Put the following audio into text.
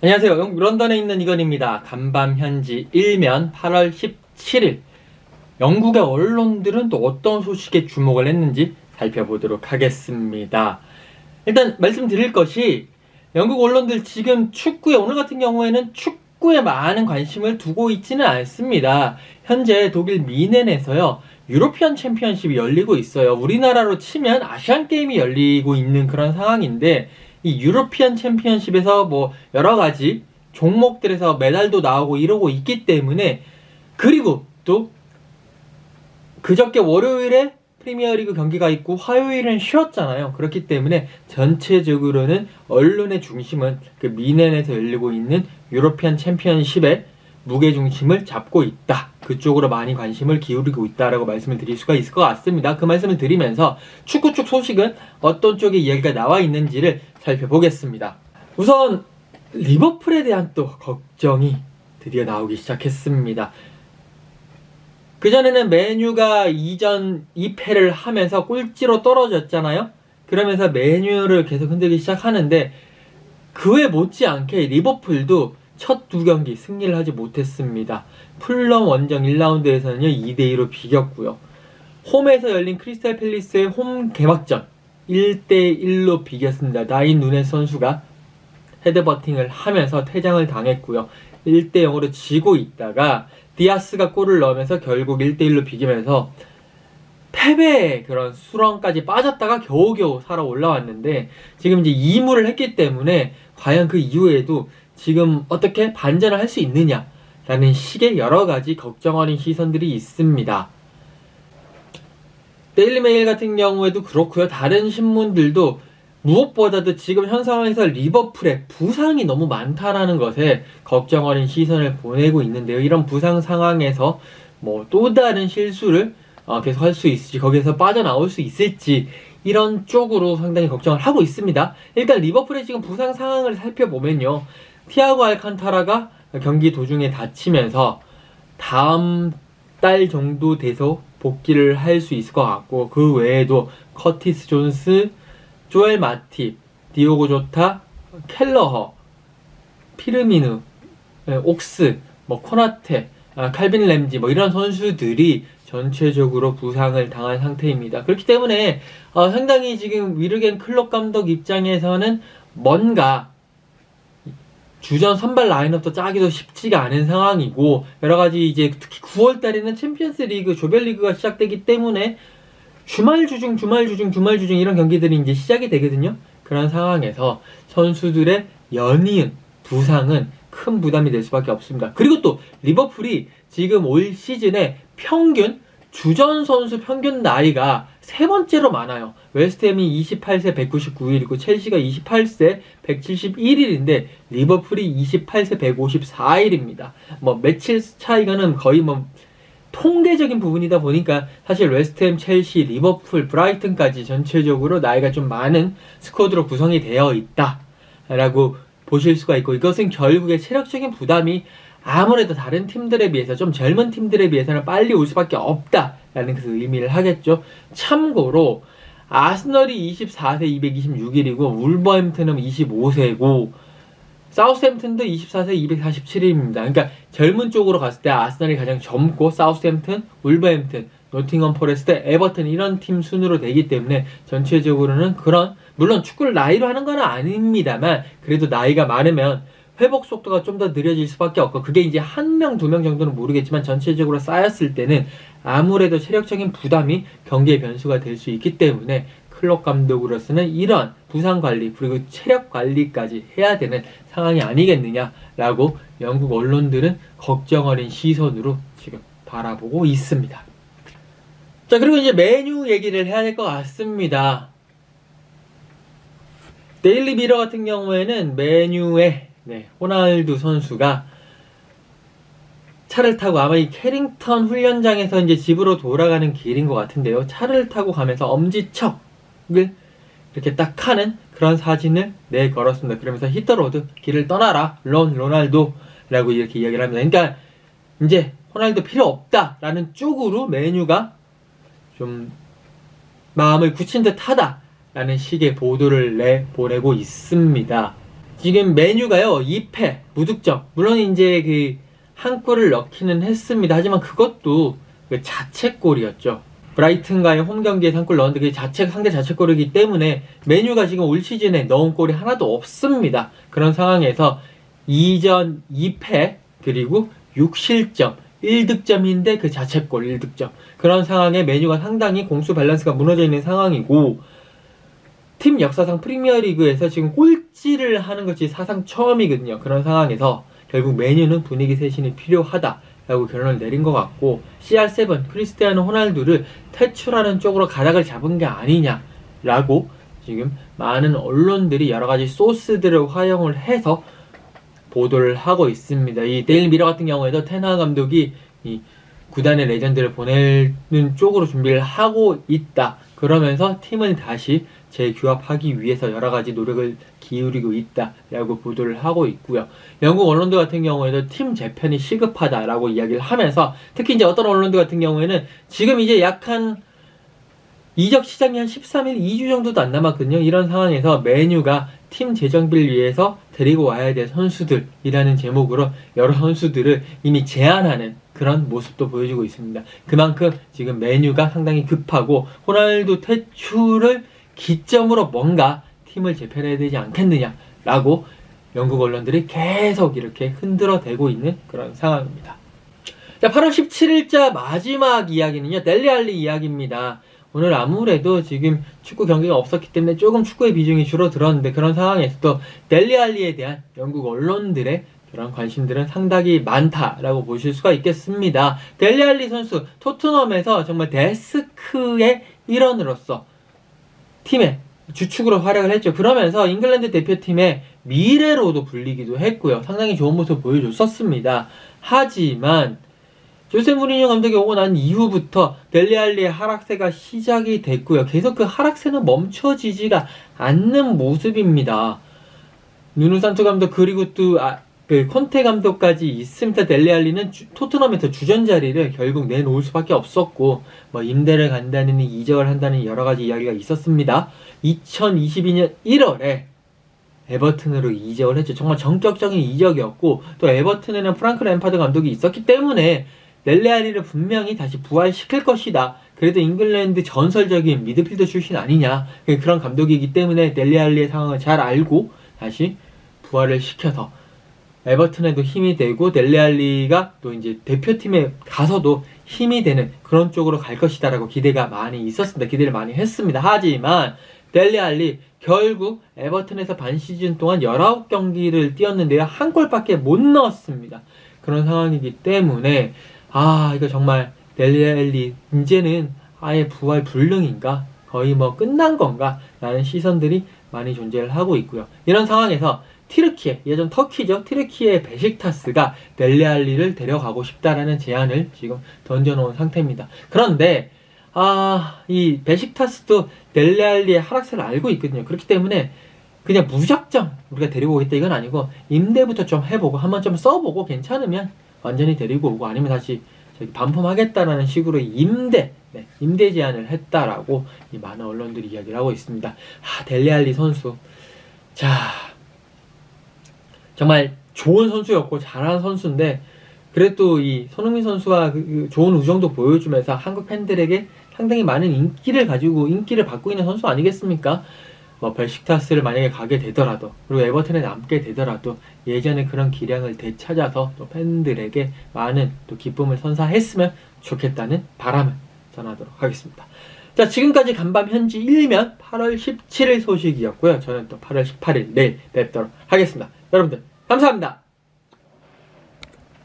안녕하세요. 영국 런던에 있는 이건입니다. 간밤 현지 일면 8월 17일 영국의 언론들은 또 어떤 소식에 주목을 했는지 살펴보도록 하겠습니다. 일단 말씀드릴 것이 영국 언론들 지금 축구에 오늘 같은 경우에는 축구에 많은 관심을 두고 있지는 않습니다. 현재 독일 미넨에서요. 유로피언 챔피언십이 열리고 있어요. 우리나라로 치면 아시안 게임이 열리고 있는 그런 상황인데 이 유로피언 챔피언십에서 뭐 여러 가지 종목들에서 메달도 나오고 이러고 있기 때문에 그리고 또 그저께 월요일에 프리미어리그 경기가 있고 화요일은 쉬었잖아요. 그렇기 때문에 전체적으로는 언론의 중심은 그 미넨에서 열리고 있는 유로피언 챔피언십의 무게중심을 잡고 있다. 그쪽으로 많이 관심을 기울이고 있다라고 말씀을 드릴 수가 있을 것 같습니다. 그 말씀을 드리면서 축구 쪽 소식은 어떤 쪽에 이야기가 나와 있는지를 살펴보겠습니다. 우선 리버풀에 대한 또 걱정이 드디어 나오기 시작했습니다. 그전에는 메뉴가 이전 2패를 하면서 꼴찌로 떨어졌잖아요. 그러면서 메뉴를 계속 흔들기 시작하는데 그에 못지않게 리버풀도 첫 두 경기 승리를 하지 못했습니다. 풀럼 원정 1라운드에서는요 2대2로 비겼고요. 홈에서 열린 크리스탈 팰리스의 홈 개막전 1대1로 비겼습니다. 나인 누네스 선수가 헤드버팅을 하면서 퇴장을 당했고요. 1대0으로 지고 있다가 디아스가 골을 넣으면서 결국 1대1로 비기면서 패배의 그런 수렁까지 빠졌다가 겨우겨우 살아 올라왔는데 지금 이제 2무를 했기 때문에 과연 그 이후에도 지금 어떻게 반전을 할 수 있느냐라는 식의 여러 가지 걱정 어린 시선들이 있습니다. 데일리메일 같은 경우에도 그렇고요. 다른 신문들도 무엇보다도 지금 현 상황에서 리버풀의 부상이 너무 많다라는 것에 걱정 어린 시선을 보내고 있는데요. 이런 부상 상황에서 뭐 또 다른 실수를 계속 할 수 있을지 거기에서 빠져나올 수 있을지 이런 쪽으로 상당히 걱정을 하고 있습니다. 일단 리버풀의 지금 부상 상황을 살펴보면요. 티아고 알칸타라가 경기 도중에 다치면서 다음 달 정도 돼서 복귀를 할 수 있을 것 같고 그 외에도 커티스 존스, 조엘 마팁, 디오고 조타, 켈러허, 피르미누, 옥스, 뭐 코나테, 칼빈 램지 뭐 이런 선수들이 전체적으로 부상을 당한 상태입니다. 그렇기 때문에 상당히 지금 위르겐 클롭 감독 입장에서는 뭔가 주전 선발 라인업도 짜기도 쉽지가 않은 상황이고 여러가지 이제 특히 9월달에는 챔피언스 리그, 조별리그가 시작되기 때문에 주말 주중 이런 경기들이 이제 시작이 되거든요. 그런 상황에서 선수들의 연이은 부상은 큰 부담이 될 수밖에 없습니다. 그리고 또 리버풀이 지금 올 시즌에 평균 주전 선수 평균 나이가 세 번째로 많아요. 웨스트햄이 28세 199일이고 첼시가 28세 171일인데 리버풀이 28세 154일입니다. 뭐 며칠 차이가는 거의 뭐 통계적인 부분이다 보니까 사실 웨스트햄, 첼시, 리버풀, 브라이튼까지 전체적으로 나이가 좀 많은 스쿼드로 구성이 되어 있다라고 보실 수가 있고 이것은 결국에 체력적인 부담이 아무래도 다른 팀들에 비해서 좀 젊은 팀들에 비해서는 빨리 올 수밖에 없다라는 그 의미를 하겠죠. 참고로 아스널이 24세 226일이고 울버햄튼은 25세고 사우스햄튼도 24세 247일입니다. 그러니까 젊은 쪽으로 갔을 때 아스널이 가장 젊고 사우스햄튼, 울버햄튼, 노팅엄 포레스트, 에버튼 이런 팀 순으로 되기 때문에 전체적으로는 그런 물론 축구를 나이로 하는 건 아닙니다만 그래도 나이가 많으면 회복 속도가 좀 더 느려질 수밖에 없고 그게 이제 한 명, 두 명 정도는 모르겠지만 전체적으로 쌓였을 때는 아무래도 체력적인 부담이 경기의 변수가 될 수 있기 때문에 클럽 감독으로서는 이런 부상 관리 그리고 체력 관리까지 해야 되는 상황이 아니겠느냐라고 영국 언론들은 걱정 어린 시선으로 지금 바라보고 있습니다. 자, 그리고 이제 메뉴 얘기를 해야 될 것 같습니다. 데일리 미러 같은 경우에는 메뉴의 호날두 선수가 차를 타고 아마 이 캐링턴 훈련장에서 이제 집으로 돌아가는 길인 것 같은데요. 차를 타고 가면서 엄지척을 이렇게 딱 하는 그런 사진을 내걸었습니다. 그러면서 히터로드 길을 떠나라 로날도라고 이렇게 이야기를 합니다. 그러니까 이제 호날두 필요 없다라는 쪽으로 메뉴가 좀 마음을 굳힌 듯 하다라는 식의 보도를 내보내고 있습니다. 지금 메뉴가요 2패 무득점. 물론 이제 그 한 골을 넣기는 했습니다. 하지만 그것도 그 자책골이었죠. 브라이튼과의 홈 경기에서 한 골 넣었는데 그게 상대 자책골이기 때문에 메뉴가 지금 올 시즌에 넣은 골이 하나도 없습니다. 그런 상황에서 2전 2패 그리고 6실점 1득점인데 그 자책골 1득점. 그런 상황에 메뉴가 상당히 공수 밸런스가 무너져 있는 상황이고, 팀 역사상 프리미어리그에서 지금 꼴찌를 하는 것이 사상 처음이거든요. 그런 상황에서 결국 메뉴는 분위기 쇄신이 필요하다라고 결론을 내린 것 같고, CR7 크리스티아노 호날두를 퇴출하는 쪽으로 가닥을 잡은 게 아니냐라고 지금 많은 언론들이 여러 가지 소스들을 활용을 해서 보도를 하고 있습니다. 이 데일리 미러 같은 경우에도 테나 감독이 이 구단의 레전드를 보내는 쪽으로 준비를 하고 있다. 그러면서 팀을 다시 재규합하기 위해서 여러 가지 노력을 기울이고 있다라고 보도를 하고 있고요. 영국 언론들 같은 경우에도 팀 재편이 시급하다라고 이야기를 하면서, 특히 이제 어떤 언론들 같은 경우에는 지금 이제 약 한 이적 시장이 한 13일, 2주 정도도 안 남았거든요. 이런 상황에서 메뉴가 팀 재정비를 위해서 데리고 와야 될 선수들이라는 제목으로 여러 선수들을 이미 제안하는 그런 모습도 보여주고 있습니다. 그만큼 지금 메뉴가 상당히 급하고 호날두 퇴출을 기점으로 뭔가 팀을 재편해야 되지 않겠느냐라고 영국 언론들이 계속 이렇게 흔들어대고 있는 그런 상황입니다. 자, 8월 17일자 마지막 이야기는요, 델리 알리 이야기입니다. 오늘 아무래도 지금 축구 경기가 없었기 때문에 조금 축구의 비중이 줄어들었는데, 그런 상황에서도 델리 알리에 대한 영국 언론들의 그런 관심들은 상당히 많다라고 보실 수가 있겠습니다. 델리 알리 선수, 토트넘에서 정말 데스크의 일원으로서 팀의 주축으로 활약을 했죠. 그러면서 잉글랜드 대표팀의 미래로도 불리기도 했고요. 상당히 좋은 모습을 보여줬었습니다. 하지만 조세 무리뉴 감독이 오고 난 이후부터 델리 알리의 하락세가 시작이 됐고요. 계속 그 하락세는 멈춰지지가 않는 모습입니다. 누누 산투 감독 그리고 또 그 콘테 감독까지 있으면서 델리 알리는 토트넘에서 주전 자리를 결국 내놓을 수밖에 없었고, 뭐 임대를 간다느니 이적을 한다는 여러 가지 이야기가 있었습니다. 2022년 1월에 에버튼으로 이적을 했죠. 정말 정격적인 이적이었고, 또 에버튼에는 프랑크 램파드 감독이 있었기 때문에 델리 알리를 분명히 다시 부활시킬 것이다. 그래도 잉글랜드 전설적인 미드필더 출신 아니냐, 그런 감독이기 때문에 델리 알리의 상황을 잘 알고 다시 부활을 시켜서 에버튼에도 힘이 되고, 델리 알리가 또 이제 대표팀에 가서도 힘이 되는 그런 쪽으로 갈 것이다라고 기대가 많이 있었습니다. 기대를 많이 했습니다. 하지만 델리 알리 결국 에버튼에서 반 시즌 동안 19경기를 뛰었는데요, 한 골밖에 못 넣었습니다. 그런 상황이기 때문에 이거 정말 델리 알리 이제는 아예 부활 불능인가, 거의 뭐 끝난 건가 라는 시선들이 많이 존재를 하고 있고요. 이런 상황에서 티르키예, 예전 터키죠, 티르키예 베식타스가 델리 알리를 데려가고 싶다라는 제안을 지금 던져놓은 상태입니다. 그런데 이 베식타스도 델리 알리의 하락세를 알고 있거든요. 그렇기 때문에 그냥 무작정 우리가 데리고 오겠다 이건 아니고, 임대부터 좀 해보고 한번 좀 써보고 괜찮으면 완전히 데리고 오고, 아니면 다시 반품하겠다라는 식으로 임대 제안을 했다라고 이 많은 언론들이 이야기를 하고 있습니다. 델리 알리 선수, 정말 좋은 선수였고 잘하는 선수인데, 그래도 이 손흥민 선수와 그 좋은 우정도 보여주면서 한국 팬들에게 상당히 많은 인기를 받고 있는 선수 아니겠습니까? 뭐 벨식타스를 만약에 가게 되더라도, 그리고 에버튼에 남게 되더라도 예전에 그런 기량을 되찾아서 또 팬들에게 많은 또 기쁨을 선사했으면 좋겠다는 바람을 전하도록 하겠습니다. 자, 지금까지 간밤 현지 1면 8월 17일 소식이었고요. 저는 또 8월 18일 내일 뵙도록 하겠습니다. 여러분들 감사합니다.